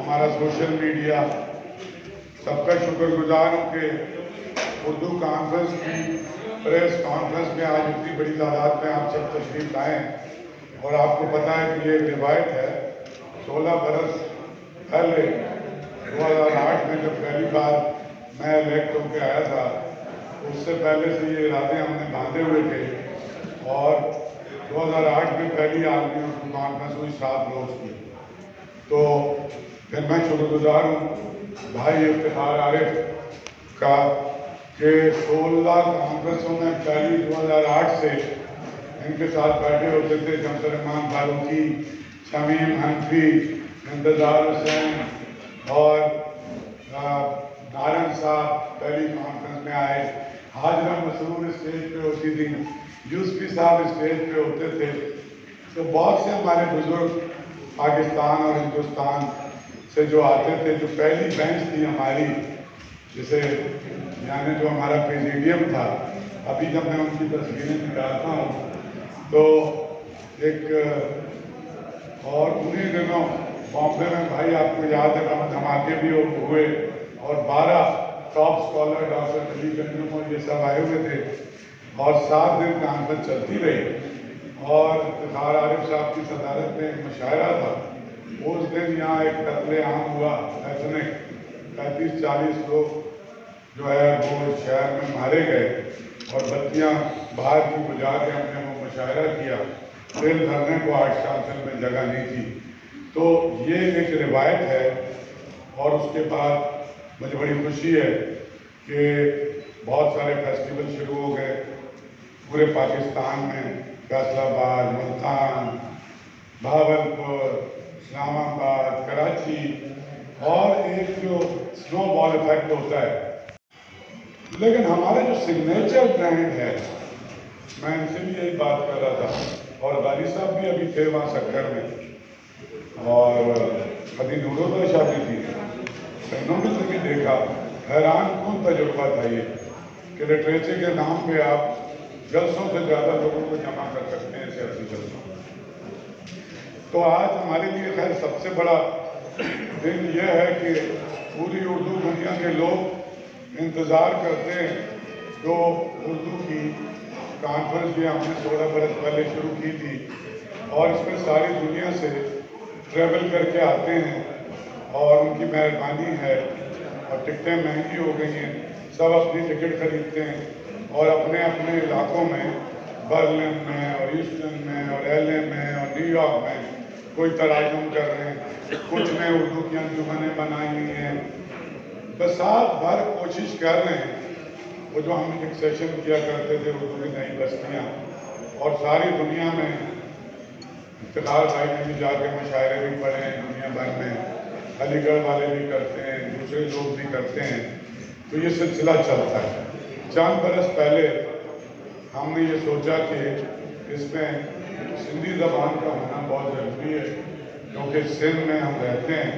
ہمارا social media, سب کا شکر گزار ہوں کہ اردو کانفرنس کی پریس کانفرنس میں آج اتنی بڑی تعداد میں آپ سب تشریف لائیں۔ اور آپ کو پتہ ہے کہ یہ ایک روایت ہے، 16 برس پہلے 2008 میں جب پہلی بار میں الیکٹ ہو کے آیا تھا، اس سے پہلے سے یہ ارادے ہم نے باندھے ہوئے تھے، اور 2008 میں پہلی عالمی اردو کانفرنس ہوئی 7 روز کی۔ تو پھر میں شکر گزار ہوں بھائی افتخار عارف کا کہ 16 کانفرنسوں میں پہلی 2008 سے ان کے ساتھ بیٹھے ہوتے تھے شمس الرحمان فاروقی، شمیم حنفی، انتظار حسین اور نارنگ صاحب پہلی کانفرنس میں آئے، حاجرہ مسرور اسٹیج پہ ہوتی تھی، یوسفی صاحب اسٹیج پہ ہوتے تھے۔ تو بہت سے ہمارے بزرگ پاکستان اور ہندوستان سے جو آتے تھے، جو پہلی بینچ تھی ہماری، جسے یعنی جو ہمارا پریزیڈیم تھا، ابھی جب میں ان کی تصویریں نکالتا ہوں تو ایک اور انہیں دنوں بامبے میں بھائی آپ کو یاد ہے بم دھماکے بھی ہوئے، اور 12 ٹاپ اسکالر ڈاکٹر علی گنجم اور یہ سب آئے ہوئے تھے، اور 7 دن کانفرنس چلتی رہی۔ اور افتخار عارف صاحب کی صدارت میں ایک مشاعرہ تھا، اس دن یہاں ایک قتل عام ہوا، ایتھنک 35-40 لوگ جو ہے وہ شہر میں مارے گئے، اور بتیاں باہر کی بجھا کے ہم نے وہ مشاعرہ کیا، دل دھرنے کو آرٹس کونسل میں جگہ نہیں تھی۔ تو یہ ایک روایت ہے، اور اس کے بعد مجھے بڑی خوشی ہے کہ بہت سارے فیسٹیول شروع ہو گئے پورے پاکستان میں، فیصل آباد، ملتان، بھاولپور، اسلام آباد، کراچی، اور ایک جو سنو بال افیکٹ ہوتا ہے۔ لیکن ہمارا جو سگنیچر برانڈ ہے، میں ان سے بھی یہی بات کر رہا تھا، اور غازی صاحب بھی ابھی تھے وہاں سکر میں، اور خدی نوراللہ شاہ بھی تھی، انہوں نے بھی دیکھا، حیران کن تجربہ تھا یہ کہ لٹریچر کے نام پہ آپ جلسوں سے زیادہ لوگوں کو جمع کر سکتے ہیں سیاسی جلسوں۔ تو آج ہمارے لیے خیر سب سے بڑا دن یہ ہے کہ پوری اردو دنیا کے لوگ انتظار کرتے ہیں، جو اردو کی کانفرنس بھی ہم نے 16 برس پہلے شروع کی تھی، اور اس میں ساری دنیا سے ٹریول کر کے آتے ہیں، اور ان کی مہربانی ہے، اور ٹکٹیں مہنگی ہو گئی ہیں، سب اپنی ٹکٹ خریدتے ہیں، اور اپنے اپنے علاقوں میں، برلن میں اور ہیوسٹن میں اور LA میں اور نیو یارک میں کوئی تراجم کر رہے ہیں، کچھ نے اردو کی انجمنیں بنائی ہوئی ہیں، بسات بھر کوشش کر رہے ہیں۔ وہ جو ہم ایک سیشن کیا کرتے تھے اردو کی نئی بستیاں، اور ساری دنیا میں افتخار بھائی نے بھی جا کے مشاعرے بھی پڑھے ہیں دنیا بھر میں، علی گڑھ والے بھی کرتے ہیں، دوسرے لوگ بھی کرتے ہیں، تو یہ سلسلہ چلتا ہے۔ چند برس پہلے ہم نے یہ سوچا کہ اس میں سندھی زبان کا ہونا بہت ضروری ہے، کیونکہ سندھ میں ہم رہتے ہیں،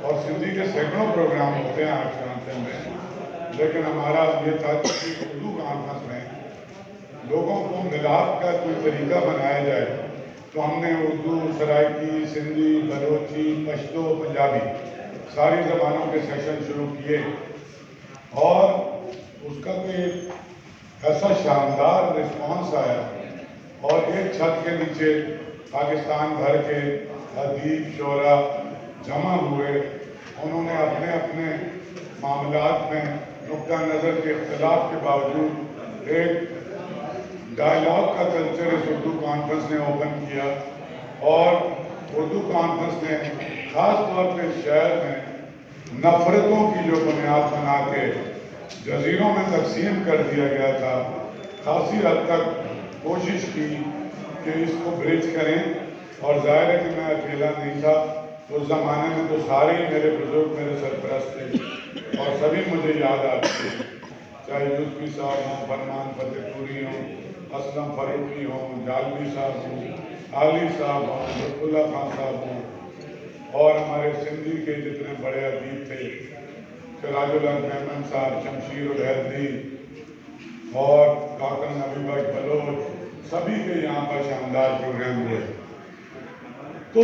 اور سندھی کے سینکڑوں پروگرام ہوتے ہیں آرٹس کونسل میں، لیکن ہمارا یہ تھا کہ اردو کانفرنس میں لوگوں کو ملاپ کا کوئی طریقہ بنایا جائے، تو ہم نے اردو، سرائکی، سندھی، بلوچی، پشتو، پنجابی ساری زبانوں کے سیشن شروع کیے، اور اس کا کوئی ایسا شاندار رسپانس آیا، اور ایک چھت کے نیچے پاکستان بھر کے ادیب شعراء جمع ہوئے، انہوں نے اپنے اپنے معاملات میں نقطہ نظر کے اختلاف کے باوجود ایک ڈائلاگ کا کلچر اس اردو کانفرنس نے اوپن کیا، اور اردو کانفرنس نے خاص طور پہ شہر میں نفرتوں کی جو بنیاد بنا کے جزیروں میں تقسیم کر دیا گیا تھا، خاصی حد تک کوشش کی کہ اس کو بریج کریں، اور ظاہر ہے کہ میں اکیلا نہیں تھا، اس زمانے میں تو سارے ہی میرے بزرگ میرے سرپرست تھے، اور سبھی مجھے یاد آتے ہیں، چاہے یوسفی صاحب ہوں، فرمان فتح پوری ہوں، اسلم فاروقی ہوں، جالوی صاحب ہوں، عالی صاحب ہوں، لطف اللہ خان صاحب ہوں، اور ہمارے سندھی کے جتنے بڑے ادیب تھے، سراج الحق احمد صاحب، شمشیر الحیدری، اور ڈاکٹر نبی بخش بلوچ، سبھی کے یہاں پر شاندار پروگرام ہوئے۔ تو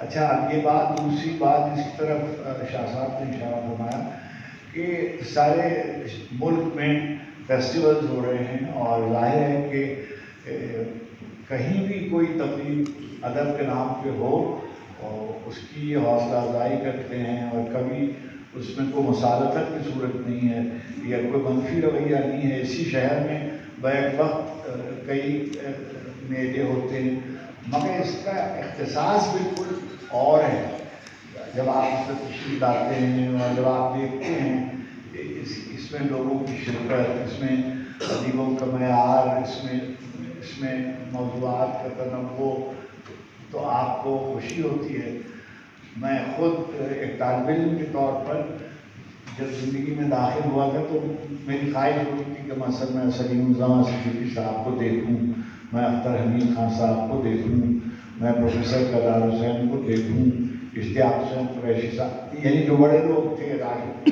اچھا، یہ بات دوسری بات اس کی طرف شاہ صاحب نے اشارہ فرمایا کہ سارے ملک میں فیسٹیولز ہو رہے ہیں اور ظاہر ہے کہ کہیں بھی کوئی تقریب ادب کے نام پہ ہو اور اس کی حوصلہ افزائی کرتے ہیں اور کبھی اس میں کوئی مصالحت کی صورت نہیں ہے یا کوئی منفی رویہ نہیں ہے. اسی شہر میں بیک وقت کئی میلے ہوتے ہیں مگر اس کا اختصاص بالکل اور ہے. جب آپ اس پر تشریف لاتے ہیں اور جب آپ دیکھتے ہیں اس میں لوگوں کی شرکت، اس میں ادیبوں کا معیار، اس میں موضوعات کا تنوع، تو آپ کو خوشی ہوتی ہے. میں خود ایک طالب علم کے طور پر جب زندگی میں داخل ہوا تھا تو میری خواہش ہوتی تھی کہ مثلا میں سلیم الزماں صدیقی صاحب کو دیکھوں، میں اختر حمید خان صاحب کو دیکھوں، میں پروفیسر قدار حسین کو دیکھوں، اشتیاق حسین قریشی صاحب، یعنی جو بڑے لوگ تھے راجب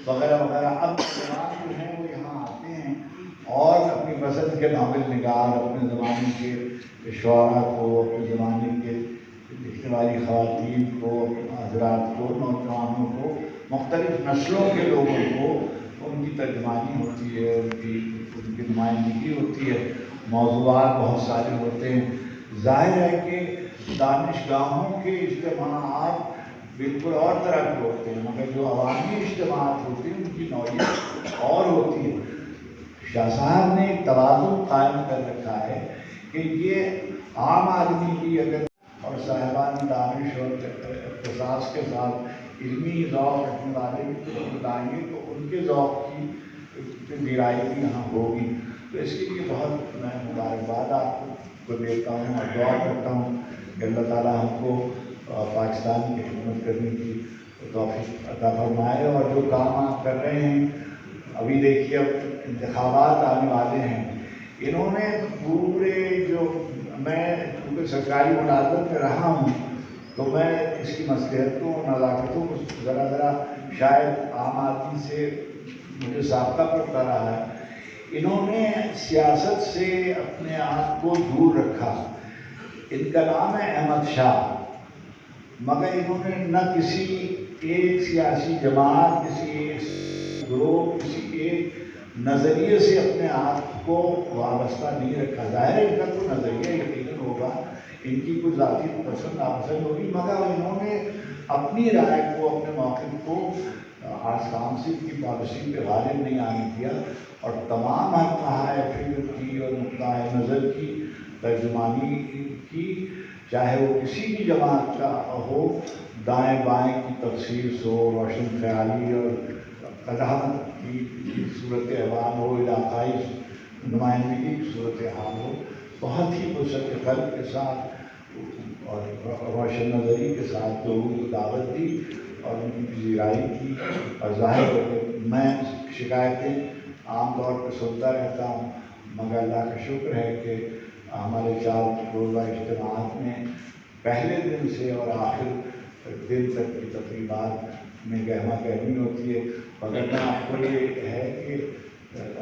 وغیرہ وغیرہ. اب جوان جو ہیں وہ یہاں آتے ہیں اور اپنی پسند کے ناول نگار، اپنے زمانے کے شعراء کو، اپنے زمانے کے لکھنے والی خواتین کو، حضرات کو، نوجوانوں کو، مختلف نسلوں کے لوگوں کو ان کی ترجمانی ہوتی ہے، ان کی نمائندگی ہوتی ہے. موضوعات بہت سارے ہوتے ہیں. ظاہر ہے کہ دانشگاہوں کے اجتماعات بالکل اور طرح کے ہوتے ہیں مگر جو عوامی اجتماعات ہوتے ہیں ان کی نوعیت اور ہوتی ہے. شاہ صاحب نے ایک توازن قائم کر رکھا ہے کہ یہ عام آدمی کی اگر اور صاحبان دانش اور اختصاص کے ساتھ علمی ذوق رکھنے والے بتائیں گے تو ان کے ذوق کی گہرائی بھی یہاں ہوگی. تو اس کے لیے بہت میں مبارکباد آپ کو دیتا ہوں اور دعا کرتا ہوں کہ اللہ تعالیٰ ہم کو پاکستان کی خدمت کرنے کی توفیق عطا فرمائے. اور جو کام آپ کر رہے ہیں، ابھی دیکھیے اب انتخابات آنے والے ہیں، انہوں نے پورے جو میں کیونکہ سرکاری ملازمت میں رہا ہوں تو میں اس کی مصلحتوں اور نزاکتوں کو ذرا شاید عام آدمی سے مجھے ضابطہ پڑتا رہا ہے. انہوں نے سیاست سے اپنے آپ کو دور رکھا. ان کا نام ہے احمد شاہ، مگر انہوں نے نہ کسی ایک سیاسی جماعت، کسی ایک گروہ، کسی ایک نظریے سے اپنے آپ کو وابستہ نہیں رکھا. ظاہر ہے ان کا کوئی نظریہ یقیناً ہوگا، ان کی کوئی ذاتی پسند ناپسند ہوگی، مگر انہوں نے اپنی رائے کو، اپنے موقف کو آج کونسل کی پالیسی پہ غالب نہیں آنے دیا اور تمام تحائف فکر کی اور نقطۂ نظر کی ترجمانی کی، چاہے وہ کسی بھی جماعت کا ہو. دائیں بائیں کی تفصیل ہو، روشن خیالی اور قدامت کی صورت حال ہو، علاقائی نمائندگی کی صورت حال ہو، بہت ہی وسعت قلب کے ساتھ اور روشن نظری کے ساتھ لوگوں کو دعوت دی اور ان کی پذیرائی کی. اور ظاہر ہے کہ میں شکایتیں عام طور پہ سنتا رہتا ہوں مگر اللہ کا شکر ہے کہ ہمارے 4 روزہ اجتماعات میں پہلے دن سے اور آخر دن تک کی تقریبات میں گہما گہمی ہوتی ہے. مگر میں آپ کو یہ ہے کہ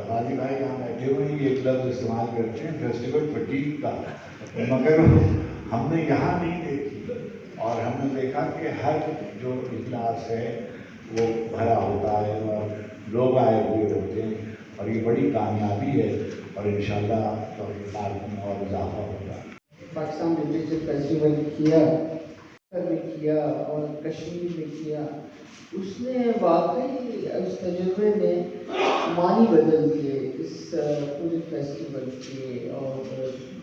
غازی بھائی یہاں بیٹھے ہوئے ہیں، یہ ایک لفظ استعمال کرتے ہیں فیسٹیول فٹیگ کا، مگر ہم نے یہاں نہیں دیکھی اور ہم نے دیکھا کہ ہر جو اجلاس ہے وہ بھرا ہوتا ہے اور لوگ آئے ہوئے ہوتے ہیں اور یہ بڑی کامیابی ہے اور انشاءاللہ توفیقات میں اور اضافہ ہوگا. پاکستان لٹریچر فیسٹیول کیا اور کشمیر میں کیا، اس نے واقعی اس تجربے نے معنی بدل دیے اس پورے فیسٹیول کے اور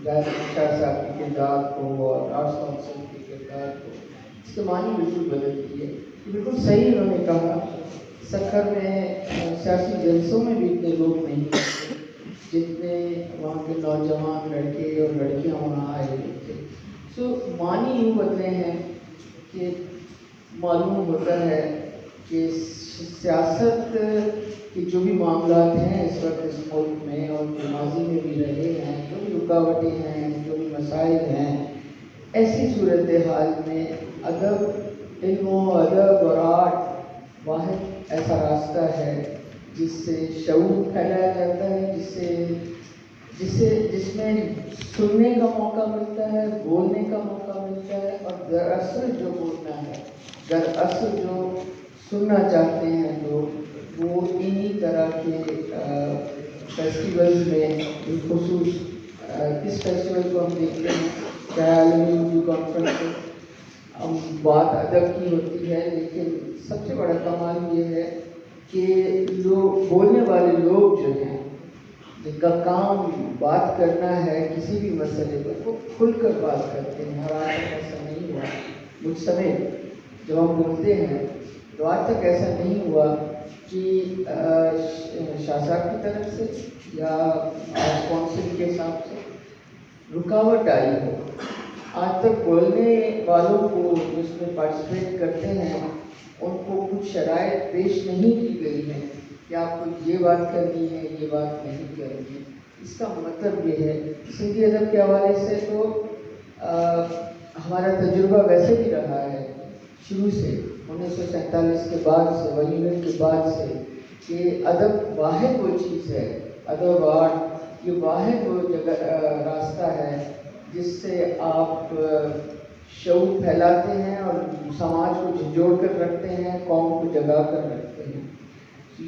شاہ صاحب کے کردار کو اور آرٹس کونسل کے کردار کو، اس کے معنی بالکل بدل دیے. بالکل صحیح انہوں نے کہا. سکھر میں سیاسی جلسوں میں بھی اتنے لوگ نہیں ہوتے جتنے وہاں کے نوجوان لڑکے اور لڑکیاں وہاں آئے ہوئے تھے. سو معنی یوں بدلے ہیں کہ معلوم ہوتا ہے کہ سیاست کے جو بھی معاملات ہیں اس وقت اس ملک میں اور جو ماضی میں بھی رہے ہیں، جو بھی رکاوٹیں ہیں، جو بھی مسائل ہیں، ایسی صورتحال میں ادب، علم و ادب اور آرٹ واحد ایسا راستہ ہے جس سے شعور پھیلایا جاتا ہے، جس سے جس میں سننے کا موقع ملتا ہے، بولنے کا موقع ملتا ہے، اور دراصل جو بولنا ہے، دراصل جو سننا چاہتے ہیں لوگ، وہ انہی طرح کے فیسٹیولز میں بالخصوص کس فیسٹیول کو ہم دیکھتے ہیں، چاہے عالمی اردو کانفرنس بات ادب کی ہوتی ہے، لیکن سب سے بڑا کمال یہ ہے کہ لوگ بولنے والے لوگ جو ہیں، جن کا کام بات کرنا ہے کسی بھی مسئلے پر، وہ کھل کر بات کرتے ہیں. ہر آج تک ایسا نہیں ہوا مجھ سمیت جب ہم بولتے ہیں تو آج تک ایسا نہیں ہوا کہ شاہ صاحب کی طرف سے یا کونسل کے حساب سے رکاوٹ آئی ہو. آج تک بولنے والوں کو جو اس میں پارٹیسپیٹ کرتے ہیں ان کو کچھ شرائط پیش نہیں کی گئی ہے کہ آپ کو یہ بات کرنی ہے، یہ بات نہیں کرنی ہے. اس کا مطلب یہ ہے سندھی ادب کے حوالے سے تو ہمارا تجربہ ویسے بھی رہا ہے شروع سے 1947 کے بعد سے، ولیمن کے بعد سے، کہ ادب واحد وہ چیز ہے، ادب آرٹ یہ واحد وہ راستہ ہے جس سے آپ شعور پھیلاتے ہیں اور سماج کو جھنجھوڑ کر رکھتے ہیں، قوم کو جگا کر رکھتے ہیں.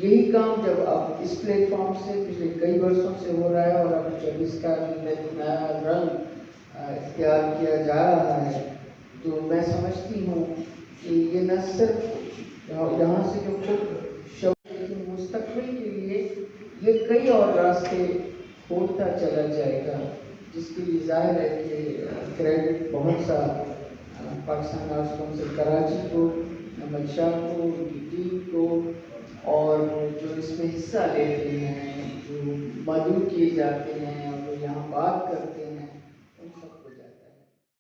یہی کام جب اب اس پلیٹ فارم سے پچھلے کئی برسوں سے ہو رہا ہے، اور اب جب اس کا نیا رنگ اختیار کیا جا رہا ہے، تو میں سمجھتی ہوں کہ یہ نہ صرف یہاں سے جو خود شعور، لیکن مستقبل کے لیے یہ کئی اور راستے کھولتا چلا جائے گا، جس کے لیے ظاہر ہے کہ کریڈٹ بہت سا پاکستان آرٹس کونسل کراچی کو، احمد شاہ کو، ان کی ٹیم کو، اور جو اس میں حصہ لیتے ہیں، جو مدعو کیے جاتے ہیں اور جو یہاں بات کرتے ہیں.